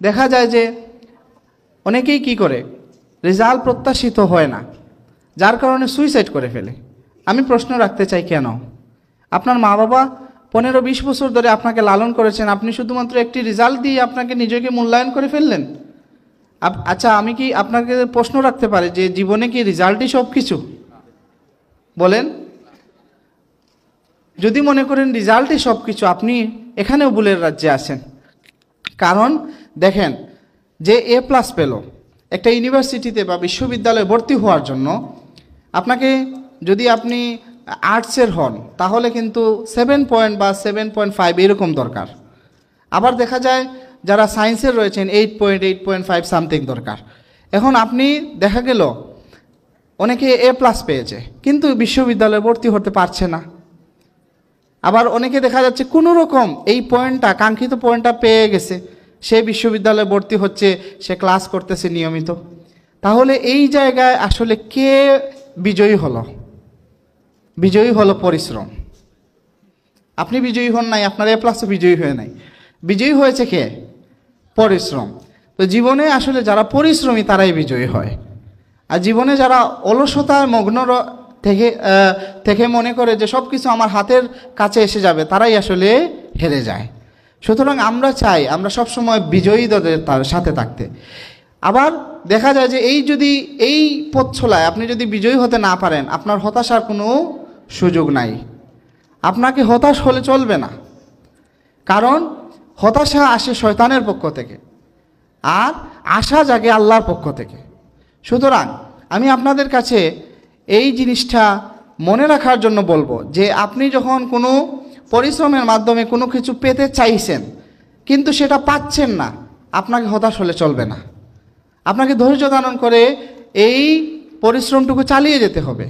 দেখা যায় যে অনেকেই কি করে, রেজাল্ট প্রত্যাশিত হয় না, যার কারণে সুইসাইড করে ফেলে। আমি প্রশ্ন রাখতে চাই, কেন? আপনার মা বাবা 15-20 বছর ধরে আপনাকে লালন করেছেন, আপনি শুধুমাত্র একটি রেজাল্ট দিয়ে আপনাকে নিজেকে মূল্যায়ন করে ফেললেন। আচ্ছা, আমি কি আপনাকে প্রশ্ন রাখতে পারি যে জীবনে কি রেজাল্টই সব কিছু? বলেন। যদি মনে করেন রেজাল্টই সব কিছু, আপনি এখানেও ভুলের রাজ্যে আছেন। কারণ দেখেন, যে A+ পেল একটা ইউনিভার্সিটিতে বা বিশ্ববিদ্যালয়ে ভর্তি হওয়ার জন্য, আপনাকে যদি আপনি আর্টসের হন তাহলে কিন্তু 7 পয়েন্ট বা 7.5 এরকম দরকার। আবার দেখা যায় যারা সায়েন্সের রয়েছেন 8 পয়েন্ট 8.5 সামথিং দরকার। এখন আপনি দেখা গেল অনেকে A+ পেয়েছে কিন্তু বিশ্ববিদ্যালয়ে ভর্তি হতে পারছে না। আবার অনেকে দেখা যাচ্ছে কোনো রকম এই পয়েন্টটা, কাঙ্ক্ষিত পয়েন্টটা পেয়ে গেছে, সে বিশ্ববিদ্যালয়ে ভর্তি হচ্ছে, সে ক্লাস করতেছে নিয়মিত। তাহলে এই জায়গায় আসলে কে বিজয়ী হলো? বিজয়ী হলো পরিশ্রম। আপনি বিজয়ী হন নাই, আপনার A+ বিজয়ী হয়ে নাই, বিজয়ী হয়েছে কে? পরিশ্রম। তো জীবনে আসলে যারা পরিশ্রমী তারাই বিজয়ী হয়। আর জীবনে যারা অলসতায় মগ্ন থেকে মনে করে যে সব কিছু আমার হাতের কাছে এসে যাবে, তারাই আসলে হেরে যায়। সুতরাং আমরা চাই আমরা সবসময় বিজয়ীদের তার সাথে থাকতে। আবার দেখা যায় যে এই পথ চলায় আপনি যদি বিজয়ী হতে না পারেন, আপনার হতাশার কোনো সুযোগ নাই। আপনাকে হতাশ হলে চলবে না, কারণ হতাশা আসে শয়তানের পক্ষ থেকে আর আশা জাগে আল্লাহর পক্ষ থেকে। সুতরাং আমি আপনাদের কাছে এই জিনিসটা মনে রাখার জন্য বলবো যে আপনি যখন কোনো পরিশ্রমের মাধ্যমে কোনো কিছু পেতে চাইছেন কিন্তু সেটা পাচ্ছেন না, আপনাকে হতাশ হলে চলবে না। আপনাকে ধৈর্য ধারণ করে এই পরিশ্রমটুকু চালিয়ে যেতে হবে।